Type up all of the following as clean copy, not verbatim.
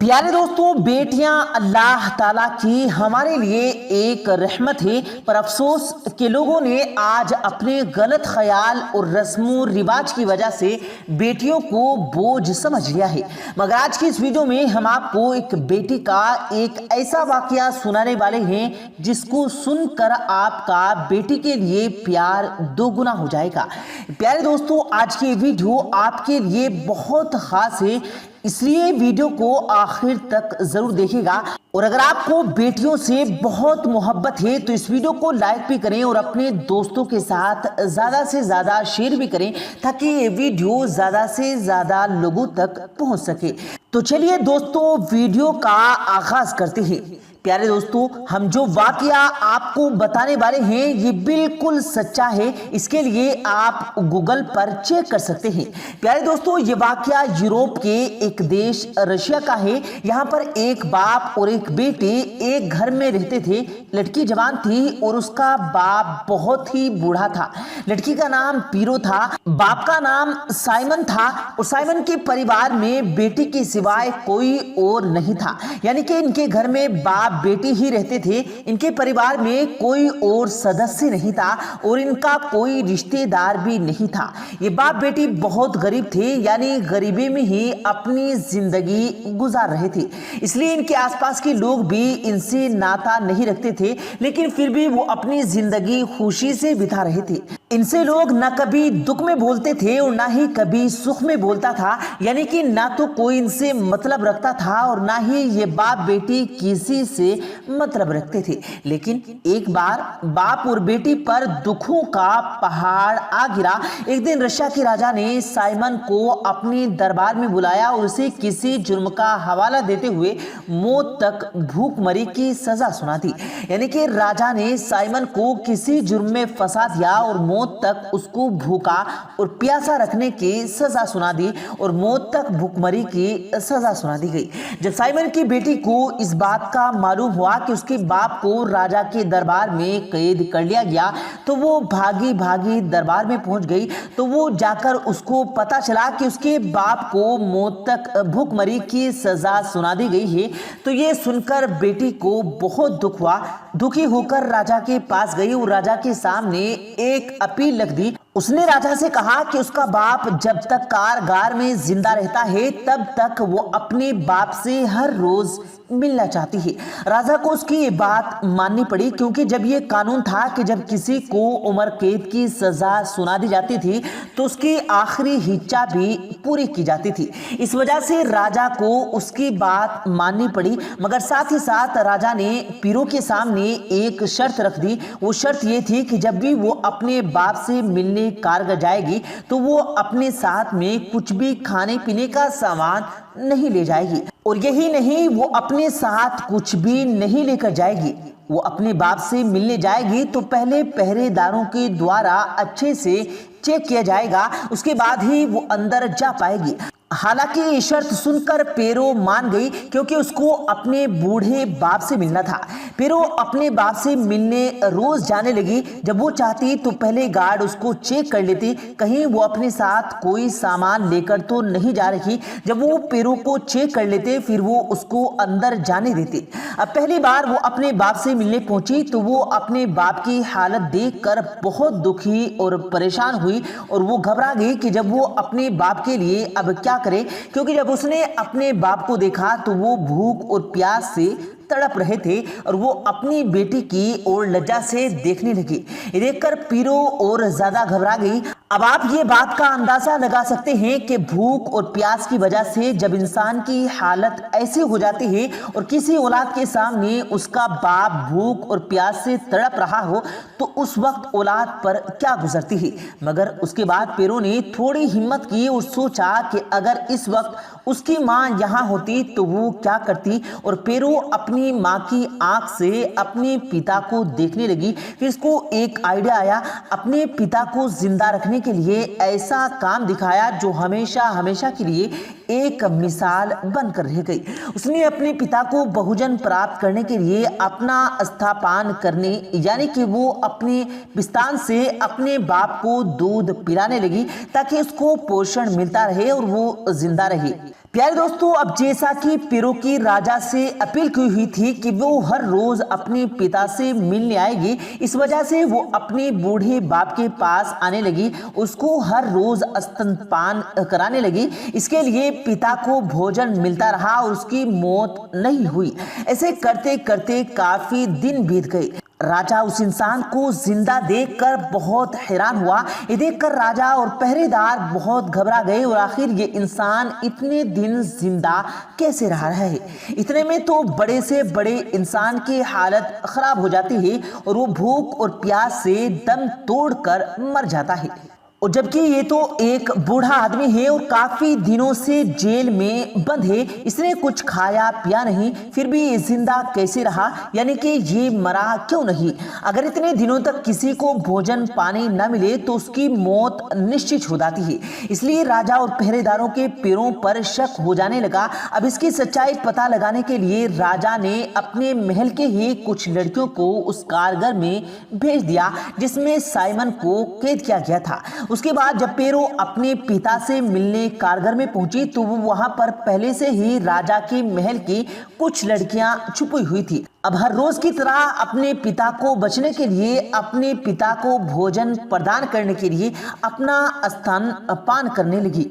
प्यारे दोस्तों, बेटियां अल्लाह ताला की हमारे लिए एक रहमत है। पर अफसोस के लोगों ने आज अपने गलत ख्याल और रस्मों रिवाज की वजह से बेटियों को बोझ समझ लिया है। मगर आज की इस वीडियो में हम आपको एक बेटी का एक ऐसा वाकया सुनाने वाले हैं जिसको सुनकर आपका बेटी के लिए प्यार दोगुना हो जाएगा। प्यारे दोस्तों, आज की वीडियो आपके लिए बहुत खास है, इसलिए वीडियो को आखिर तक जरूर देखिएगा। और अगर आपको बेटियों से बहुत मोहब्बत है तो इस वीडियो को लाइक भी करें और अपने दोस्तों के साथ ज्यादा से ज्यादा शेयर भी करें ताकि ये वीडियो ज्यादा से ज्यादा लोगों तक पहुंच सके। तो चलिए दोस्तों, वीडियो का आगाज करते हैं। प्यारे दोस्तों, हम जो वाकया आपको बताने वाले हैं ये बिल्कुल सच्चा है। इसके लिए आप गूगल पर चेक कर सकते हैं। प्यारे दोस्तों, ये वाकया यूरोप के एक देश रशिया का है। यहाँ पर एक बाप और एक बेटे एक घर में रहते थे। लड़की जवान थी और उसका बाप बहुत ही बूढ़ा था। लड़की का नाम पीरो था, बाप का नाम साइमन था। और साइमन के परिवार में बेटी के सिवाय कोई और नहीं था, यानी कि इनके घर में बाप बेटी ही रहते थे। इनके परिवार में कोई और सदस्य नहीं था और इनका कोई रिश्तेदार भी नहीं था। ये बाप बेटी बहुत गरीब थे, यानी गरीबी में ही अपनी जिंदगी गुजार रहे थे। इसलिए इनके आसपास के लोग भी इनसे नाता नहीं रखते थे, लेकिन फिर भी वो अपनी जिंदगी खुशी से बिता रहे थे। इनसे लोग ना कभी दुख में बोलते थे और ना ही कभी सुख में बोलता था, यानी कि ना तो कोई इनसे मतलब रखता था और ना ही ये बाप बेटी किसी से मतलब रखते थे। लेकिन एक बार बाप और बेटी पर दुखों का पहाड़ आ गिरा। एक दिन रशिया के राजा ने साइमन को अपने दरबार में बुलाया और उसे किसी जुर्म का हवाला देते हुए मौत तक भूखमरी की सजा सुना दी। यानी कि राजा ने साइमन को किसी जुर्म में फंसा दिया और मौत तक उसको भूखा और प्यासा रखने की सजा सुना दी और मौत तक भूखमरी की सजा सुना दी गई। जब साइमन की बेटी को इस बात का मालूम हुआ कि उसके बाप को राजा के दरबार में कैद कर लिया गया तो वो भागी भागी दरबार में पहुंच गई। तो वो जाकर उसको पता चला कि उसके बाप को मौत तक भूखमरी की सजा सुना दी गई है। तो ये सुनकर बेटी को बहुत दुख हुआ। दुखी होकर राजा के पास गई और राजा के सामने एक अपील रख दी। उसने राजा से कहा कि उसका बाप जब तक कारागार में जिंदा रहता है तब तक वो अपने बाप से हर रोज मिलना चाहती है। राजा को उसकी ये बात माननी पड़ी, क्योंकि जब ये कानून था कि जब किसी को उम्र कैद की सजा सुना दी जाती थी तो उसकी आखिरी इच्छा भी पूरी की जाती थी। इस वजह से राजा को उसकी बात माननी पड़ी। मगर साथ ही साथ राजा ने पीरो के सामने एक शर्त रख दी। वो शर्त ये थी कि जब भी वो अपने बाप से मिलने कारगर जाएगी तो वो अपने साथ में कुछ भी खाने पीने का सामान नहीं ले जाएगी। और यही नहीं, वो अपने साथ कुछ भी नहीं लेकर जाएगी। वो अपने बाप से मिलने जाएगी तो पहले पहरेदारों के द्वारा अच्छे से चेक किया जाएगा, उसके बाद ही वो अंदर जा पाएगी। हालांकि ये शर्त सुनकर पेरो मान गई, क्योंकि उसको अपने बूढ़े बाप से मिलना था। पेरो अपने बाप से मिलने रोज जाने लगी। जब वो चाहती तो पहले गार्ड उसको चेक कर लेती, कहीं वो अपने साथ कोई सामान लेकर तो नहीं जा रही। जब वो पेरो को चेक कर लेते फिर वो उसको अंदर जाने देते। अब पहली बार वो अपने बाप से मिलने पहुंची तो वो अपने बाप की हालत देखकर बहुत दुखी और परेशान हुई और वो घबरा गई कि जब वो अपने बाप के लिए अब क्या करे, क्योंकि जब उसने अपने बाप को देखा तो वो भूख और प्यास से तड़प रहे थे और वो अपनी बेटी की ओर लज्जा से देखने लगी। ये देखकर पीरो और ज्यादा घबरा गई। अब आप ये बात का अंदाजा लगा सकते हैं कि भूख और प्यास की वजह से जब इंसान की हालत ऐसी हो जाती है और किसी औलाद के सामने उसका बाप भूख और प्यास से तड़प रहा हो तो उस वक्त औलाद पर क्या गुजरती है। मगर उसके बाद पेरो ने थोड़ी हिम्मत की और सोचा कि अगर इस वक्त उसकी माँ यहाँ होती तो वो क्या करती। और पेरो अपनी माँ की आंख से अपने पिता को देखने लगी। फिर इसको एक आइडिया आया, अपने पिता को जिंदा रखने के लिए ऐसा काम दिखाया जो हमेशा हमेशा के लिए एक मिसाल बनकर रह गई। उसने अपने पिता को बहुजन प्राप्त करने के लिए अपना स्तनपान करने, यानी कि वो अपने पिस्तान से अपने बाप को दूध पिलाने लगी ताकि उसको पोषण मिलता रहे और वो जिंदा रहे। प्यारे दोस्तों, अब जैसा कि पिरोकी राजा से अपील की हुई थी कि वो हर रोज अपने पिता से मिलने आएगी, इस वजह से वो अपने बूढ़े बाप के पास आने लगी, उसको हर रोज स्तनपान कराने लगी। इसके लिए पिता को भोजन मिलता रहा और उसकी मौत नहीं हुई। ऐसे करते करते काफी दिन बीत गए। राजा उस इंसान को जिंदा देखकर बहुत हैरान हुआ। ये देखकर राजा और पहरेदार बहुत घबरा गए और आखिर ये इंसान इतने दिन जिंदा कैसे रहा है। इतने में तो बड़े से बड़े इंसान की हालत खराब हो जाती है और वो भूख और प्यास से दम तोड़कर मर जाता है। और जबकि ये तो एक बूढ़ा आदमी है और काफी दिनों से जेल में बंद है, इसने कुछ खाया पिया नहीं, फिर भी ये जिंदा कैसे रहा, यानी कि ये मरा क्यों नहीं। अगर इतने दिनों तक किसी को भोजन पानी न मिले तो उसकी मौत निश्चित हो जाती है। इसलिए राजा और पहरेदारों के पैरों पर शक हो जाने लगा। अब इसकी सच्चाई पता लगाने के लिए राजा ने अपने महल के ही कुछ लड़कियों को उस कारगर में भेज दिया जिसमें साइमन को कैद किया गया था। उसके बाद जब पेरो अपने पिता से मिलने कारगर में पहुंची तो वो वहां पर पहले से ही राजा के महल की कुछ लड़कियां छुपी हुई थी। अब हर रोज की तरह अपने पिता को बचने के लिए, अपने पिता को भोजन प्रदान करने के लिए अपना स्तनपान करने लगी।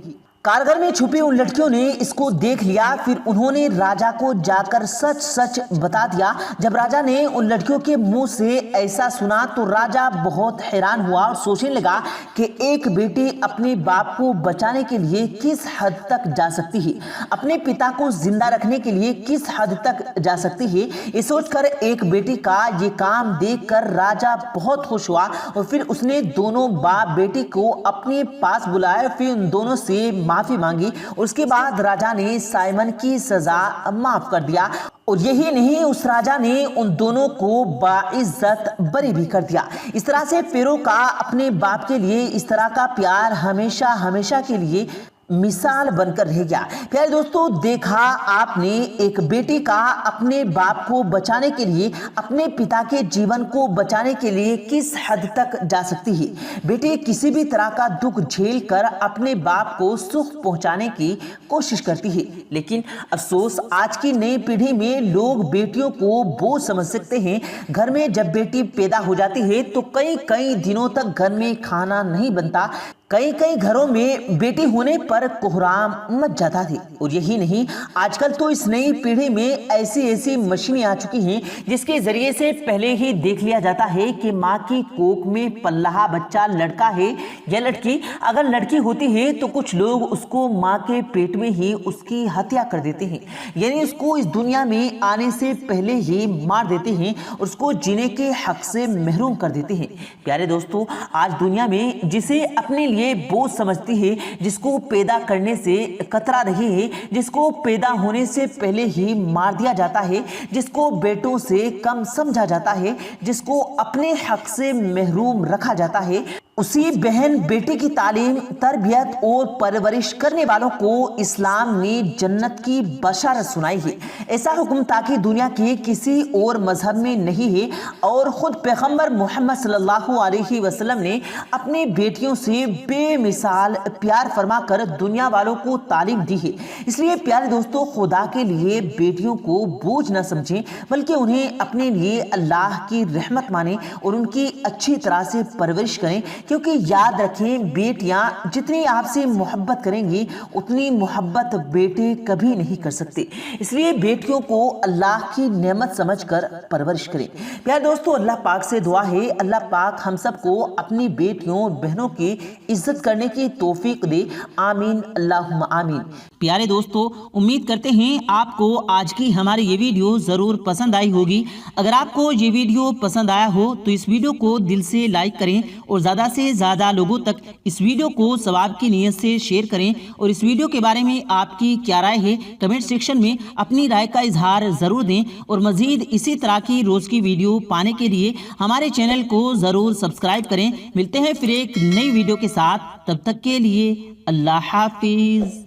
कारगर में छुपी उन लड़कियों ने इसको देख लिया, फिर उन्होंने राजा को जाकर सच सच बता दिया। जब राजा ने उन लड़कियों के मुंह से ऐसा सुना तो राजा बहुत हैरान हुआ और सोचने लगा कि एक बेटी अपने बाप को बचाने के लिए किस हद तक जा सकती है, अपने पिता को जिंदा रखने के लिए किस हद तक जा सकती है। ये सोचकर एक बेटी का ये काम देखकर राजा बहुत खुश हुआ और फिर उसने दोनों बाप बेटी को अपने पास बुलाया, फिर उन दोनों से माफी मांगी। उसके बाद राजा ने साइमन की सजा माफ कर दिया और यही नहीं, उस राजा ने उन दोनों को बाइज्जत बरी भी कर दिया। इस तरह से पेरो का अपने बाप के लिए इस तरह का प्यार हमेशा हमेशा के लिए मिसाल बनकर रह गया। प्यारे दोस्तों, देखा आपने एक बेटी का अपने बाप को बचाने के लिए, अपने पिता के जीवन को बचाने के लिए किस हद तक जा सकती है। बेटी किसी भी तरह का दुख झेल कर अपने बाप को सुख पहुंचाने की कोशिश करती है, लेकिन अफसोस आज की नई पीढ़ी में लोग बेटियों को बोझ समझ सकते हैं। घर में जब बेटी पैदा हो जाती है तो कई कई दिनों तक घर में खाना नहीं बनता। कई कई घरों में बेटी होने पर कोहराम मच जाता थी। और यही नहीं, आजकल तो इस नई पीढ़ी में ऐसी ऐसी मशीनें आ चुकी हैं जिसके जरिए से पहले ही देख लिया जाता है कि माँ की कोख में पल्लाहा बच्चा लड़का है या लड़की। अगर लड़की होती है तो कुछ लोग उसको माँ के पेट में ही उसकी हत्या कर देते हैं, यानी उसको इस दुनिया में आने से पहले ही मार देते हैं और उसको जीने के हक से महरूम कर देते हैं। प्यारे दोस्तों, आज दुनिया में जिसे अपने ये बोझ समझती है, जिसको पैदा करने से कतरा रही है, जिसको पैदा होने से पहले ही मार दिया जाता है, जिसको बेटों से कम समझा जाता है, जिसको अपने हक से महरूम रखा जाता है, उसी बहन बेटी की तालीम, तरबियत और परवरिश करने वालों को इस्लाम ने जन्नत की बशारत सुनाई है। ऐसा हुक्म ताकि दुनिया के किसी और मजहब में नहीं है और खुद पैगंबर मोहम्मद सल्लल्लाहु अलैहि वसल्लम ने अपनी बेटियों से बेमिसाल प्यार फरमाकर दुनिया वालों को तालीम दी है। इसलिए प्यारे दोस्तों, खुदा के लिए बेटियों को बोझ न समझें, बल्कि उन्हें अपने लिए अल्लाह की रहमत माने और उनकी अच्छी तरह से परवरिश करें, क्योंकि याद रखें, बेटियां जितनी आपसे मोहब्बत करेंगी उतनी मोहब्बत बेटे कभी नहीं कर सकते। इसलिए बेटियों को अल्लाह की नेमत समझकर परवरिश करें। प्यारे दोस्तों, अल्लाह पाक से दुआ है, अल्लाह पाक हम सबको अपनी बेटियों और बहनों की इज्जत करने की तौफीक दे। आमीन, अल्लाहुम्मा आमीन। प्यारे दोस्तों, उम्मीद करते हैं आपको आज की हमारी ये वीडियो ज़रूर पसंद आई होगी। अगर आपको ये वीडियो पसंद आया हो तो इस वीडियो को दिल से लाइक करें और ज़्यादा से ज़्यादा लोगों तक इस वीडियो को सवाब की नीयत से शेयर करें। और इस वीडियो के बारे में आपकी क्या राय है, कमेंट सेक्शन में अपनी राय का इजहार ज़रूर दें। और मज़ीद इसी तरह की रोज़ की वीडियो पाने के लिए हमारे चैनल को ज़रूर सब्सक्राइब करें। मिलते हैं फिर एक नई वीडियो के साथ, तब तक के लिए अल्लाह हाफिज़।